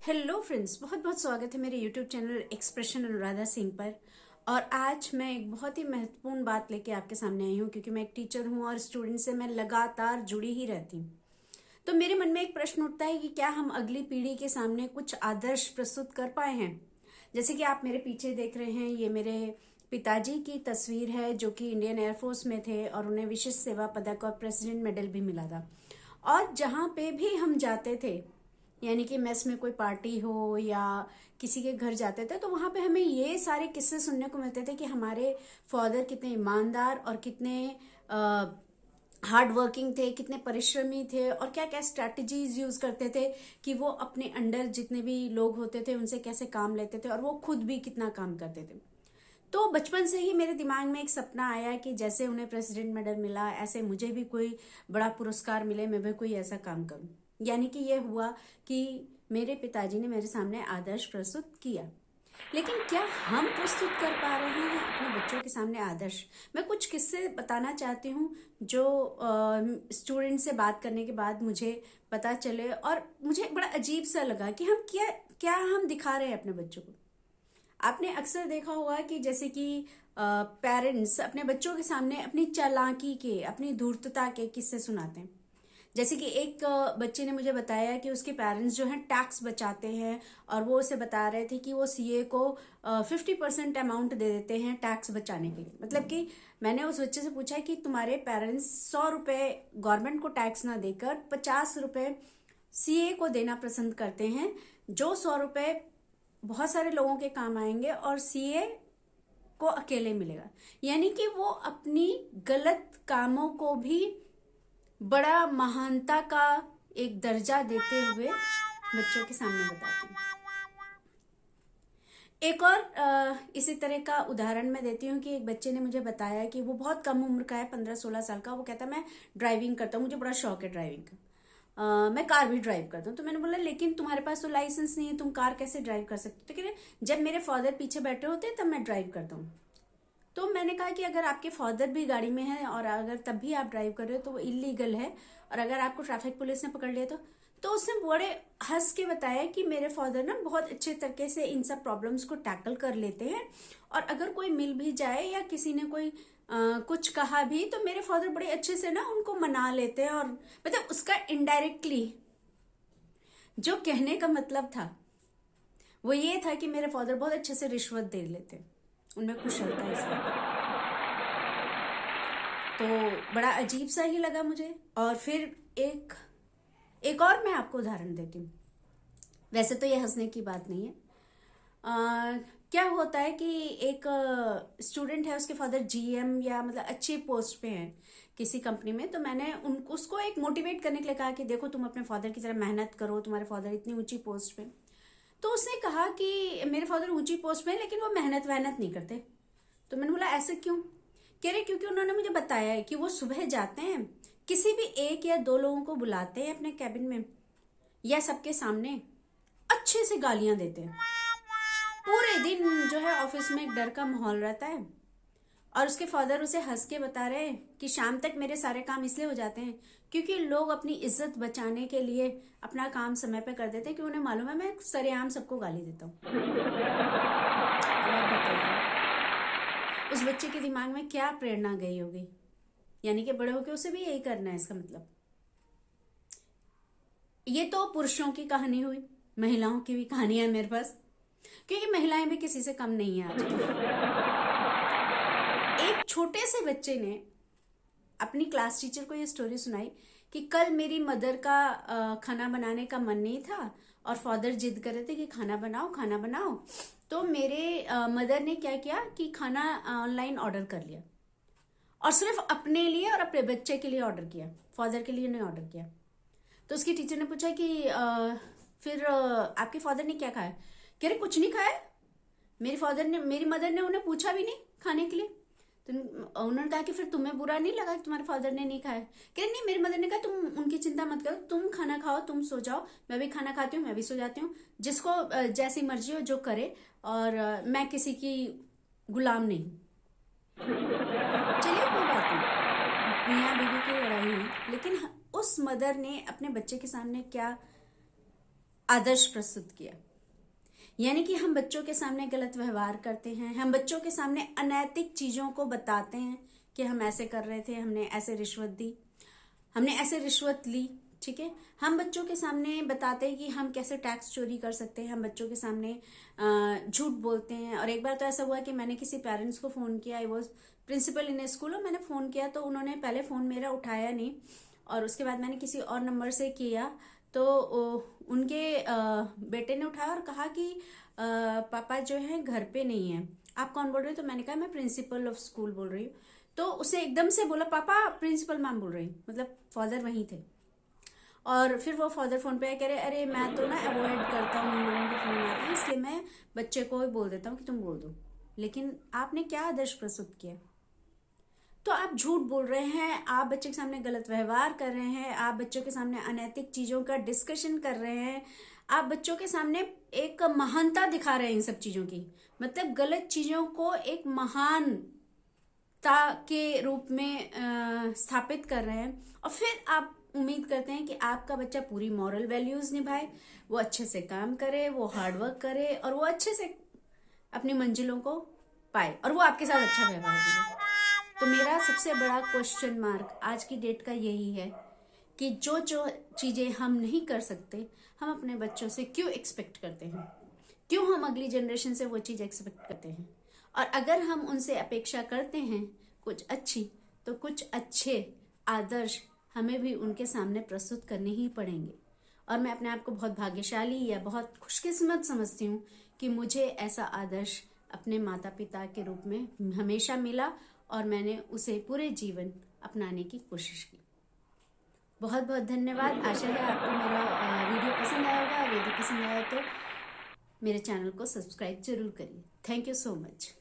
Hello friends, बहुत बहुत स्वागत है मेरे YouTube channel expression Anuradha Singh पर। और आज मैं एक बहुत ही महत्वपूर्ण बात लेके आपके सामने आई हूँ, क्योंकि मैं एक टीचर हूँ और स्टूडेंट से मैं लगातार जुड़ी ही रहती हूँ। तो मेरे मन में एक प्रश्न उठता है कि क्या हम अगली पीढ़ी के सामने कुछ आदर्श प्रस्तुत कर पाए हैं। जैसे कि आप मेरे पीछे देख रहे हैं, ये मेरे पिताजी की तस्वीर है जो कि इंडियन एयरफोर्स में थे और उन्हें विशिष्ट सेवा पदक और प्रेसिडेंट मेडल भी मिला था। और जहाँ पे भी हम जाते थे, यानी कि मेस में कोई पार्टी हो या किसी के घर जाते थे, तो वहां पे हमें ये सारे किस्से सुनने को मिलते थे कि हमारे फादर कितने ईमानदार और कितने हार्ड वर्किंग थे, कितने परिश्रमी थे और क्या क्या स्ट्रैटेजीज यूज करते थे कि वो अपने अंडर जितने भी लोग होते थे उनसे कैसे काम लेते थे और वो खुद भी कितना काम करते थे। तो बचपन से ही मेरे दिमाग में एक सपना आया कि जैसे उन्हें प्रेसिडेंट मेडल मिला, ऐसे मुझे भी कोई बड़ा पुरस्कार मिले, मैं भी कोई ऐसा काम करूं। यानी कि ये हुआ कि मेरे पिताजी ने मेरे सामने आदर्श प्रस्तुत किया। लेकिन क्या हम प्रस्तुत कर पा रहे हैं अपने बच्चों के सामने आदर्श? मैं कुछ किस्से बताना चाहती हूँ जो स्टूडेंट से बात करने के बाद मुझे पता चले और मुझे बड़ा अजीब सा लगा कि हम क्या क्या हम दिखा रहे हैं अपने बच्चों को। आपने अक्सर देखा होगा कि जैसे कि पेरेंट्स अपने बच्चों के सामने अपनी चालाकी के, अपनी धूर्तता के किस्से सुनाते हैं। जैसे कि एक बच्चे ने मुझे बताया कि उसके पेरेंट्स जो हैं टैक्स बचाते हैं और वो उसे बता रहे थे कि वो सीए को 50% अमाउंट दे देते हैं टैक्स बचाने के लिए। मतलब कि मैंने उस बच्चे से पूछा कि तुम्हारे पेरेंट्स 100 रुपए गवर्नमेंट को टैक्स ना देकर 50 रुपए सीए को देना पसंद करते हैं, जो 100 रुपए बहुत सारे लोगों के काम आएंगे और सीए को अकेले मिलेगा। यानी कि वो अपनी गलत कामों को भी बड़ा महानता का एक दर्जा देते हुए बच्चों के सामने बताते हैं। एक और इसी तरह का उदाहरण मैं देती हूँ कि एक बच्चे ने मुझे बताया कि वो बहुत कम उम्र का है, 15-16 साल का। वो कहता है मैं ड्राइविंग करता हूँ, मुझे बड़ा शौक है ड्राइविंग का। मैं कार भी ड्राइव करता हूँ। तो मैंने बोला लेकिन तुम्हारे पास तो लाइसेंस नहीं है, तुम कार कैसे ड्राइव कर सकते हो? तो कह रहे जब मेरे फादर पीछे बैठे होते हैं तब मैं ड्राइव करता हूँ। तो मैंने कहा कि अगर आपके फादर भी गाड़ी में है और अगर तब भी आप ड्राइव कर रहे हो तो वो इलीगल है, और अगर आपको ट्रैफिक पुलिस ने पकड़ लिया तो उसने बड़े हंस के बताया कि मेरे फादर ना बहुत अच्छे तरीके से इन सब प्रॉब्लम्स को टैकल कर लेते हैं, और अगर कोई मिल भी जाए या किसी ने कोई कुछ कहा भी तो मेरे फादर बड़े अच्छे से ना उनको मना लेते हैं। और मतलब उसका इनडायरेक्टली जो कहने का मतलब था वो ये था कि मेरे फादर बहुत अच्छे से रिश्वत दे लेते, उनमें कुशलता इसमें। तो बड़ा अजीब सा ही लगा मुझे। और फिर एक और मैं आपको उदाहरण देती हूँ। वैसे तो ये हंसने की बात नहीं है। क्या होता है कि एक स्टूडेंट है, उसके फादर जीएम या मतलब अच्छी पोस्ट पे हैं किसी कंपनी में। तो मैंने उसको एक मोटिवेट करने के लिए कहा कि देखो तुम अपने फादर की तरह मेहनत करो, तुम्हारे फादर इतनी ऊंची पोस्ट पे। तो उसने कहा कि मेरे फादर ऊंची पोस्ट पे हैं लेकिन वो मेहनत नहीं करते। तो मैंने बोला ऐसे क्यों? कह रहे क्योंकि उन्होंने मुझे बताया है कि वो सुबह जाते हैं, किसी भी 1 या 2 लोगों को बुलाते हैं अपने कैबिन में या सबके सामने, अच्छे से गालियां देते हैं। पूरे दिन जो है ऑफिस में एक डर का माहौल रहता है। और उसके फादर उसे हंस के बता रहे हैं कि शाम तक मेरे सारे काम इसलिए हो जाते हैं क्योंकि लोग अपनी इज्जत बचाने के लिए अपना काम समय पे कर देते हैं, क्योंकि उन्हें मालूम है मैं सरेआम सबको गाली देता हूँ। अब बताइए उस बच्चे के दिमाग में क्या प्रेरणा गई होगी? यानी कि बड़े होकर उसे भी यही करना है, इसका मतलब। ये तो पुरुषों की कहानी हुई, महिलाओं की भी कहानी है मेरे पास, क्योंकि महिलाएं भी किसी से कम नहीं है आजकल। एक छोटे से बच्चे ने अपनी क्लास टीचर को ये स्टोरी सुनाई कि कल मेरी मदर का खाना बनाने का मन नहीं था और फादर जिद कर रहे थे कि खाना बनाओ खाना बनाओ। तो मेरे मदर ने क्या किया कि खाना ऑनलाइन ऑर्डर कर लिया, और सिर्फ अपने लिए और अपने बच्चे के लिए ऑर्डर किया, फादर के लिए नहीं ऑर्डर किया। तो उसकी टीचर ने पूछा कि फिर आपके फादर ने क्या खाया? कह रहे कुछ नहीं खाया, मेरी मदर ने उन्हें पूछा भी नहीं खाने के लिए। तो उन्होंने कहा कि फिर तुम्हें बुरा नहीं लगा कि तुम्हारे फादर ने नहीं खाया? कह रहे नहीं, मेरी मदर ने कहा तुम उनकी चिंता मत करो, तुम खाना खाओ, तुम सो जाओ, मैं भी खाना खाती हूँ, मैं भी सो जाती हूँ, जिसको जैसी मर्जी हो जो करे, और मैं किसी की गुलाम नहीं। चलिए कोई बात नहीं, मियाँ बीवी की लड़ाई हुई, लेकिन उस मदर ने अपने बच्चे के सामने क्या आदर्श प्रस्तुत किया। यानी कि हम बच्चों के सामने गलत व्यवहार करते हैं, हम बच्चों के सामने अनैतिक चीजों को बताते हैं कि हम ऐसे कर रहे थे, हमने ऐसे रिश्वत दी, हमने ऐसे रिश्वत ली, ठीक है। हम बच्चों के सामने बताते हैं कि हम कैसे टैक्स चोरी कर सकते हैं, हम बच्चों के सामने झूठ बोलते हैं। और एक बार तो ऐसा हुआ कि मैंने किसी पेरेंट्स को फोन किया, I was principal in a school, और मैंने फोन किया तो उन्होंने पहले फोन मेरा उठाया नहीं, और उसके बाद मैंने किसी और नंबर से किया तो उनके बेटे ने उठाया और कहा कि पापा जो है घर पे नहीं है, आप कौन बोल रहे हो? तो मैंने कहा मैं प्रिंसिपल ऑफ स्कूल बोल रही हूँ। तो उसे एकदम से बोला, पापा प्रिंसिपल मैम बोल रही, मतलब फादर वहीं थे। और फिर वो फादर फोन पे कह रहे, अरे मैं तो ना अवॉइड करता हूँ, लोगों के फोन आते हैं, इसलिए मैं बच्चे को ही बोल देता हूँ कि तुम बोल दो। लेकिन आपने क्या आदर्श प्रस्तुत किया? तो आप झूठ बोल रहे हैं, आप बच्चे के सामने गलत व्यवहार कर रहे हैं, आप बच्चों के सामने अनैतिक चीजों का डिस्कशन कर रहे हैं, आप बच्चों के सामने एक महानता दिखा रहे हैं इन सब चीजों की, मतलब गलत चीजों को एक महानता के रूप में स्थापित कर रहे हैं। और फिर आप उम्मीद करते हैं कि आपका बच्चा पूरी मॉरल वैल्यूज निभाए, वो अच्छे से काम करे, वो हार्डवर्क करे, और वो अच्छे से अपनी मंजिलों को पाए, और वो आपके साथ अच्छा व्यवहार करे। तो मेरा सबसे बड़ा क्वेश्चन मार्क आज की डेट का यही है कि जो जो चीजें हम नहीं कर सकते, हम अपने बच्चों से क्यों एक्सपेक्ट करते हैं, क्यों हम अगली जनरेशन से वो चीज एक्सपेक्ट करते हैं। और अगर हम उनसे अपेक्षा करते हैं कुछ अच्छी, तो कुछ अच्छे आदर्श हमें भी उनके सामने प्रस्तुत करने ही पड़ेंगे। और मैं अपने आप को बहुत भाग्यशाली या बहुत खुशकिस्मत समझती हूँ कि मुझे ऐसा आदर्श अपने माता पिता के रूप में हमेशा मिला, और मैंने उसे पूरे जीवन अपनाने की कोशिश की। बहुत बहुत धन्यवाद। आशा है आपको मेरा वीडियो पसंद आया होगा। यदि पसंद आया तो मेरे चैनल को सब्सक्राइब जरूर करिए। Thank you so much.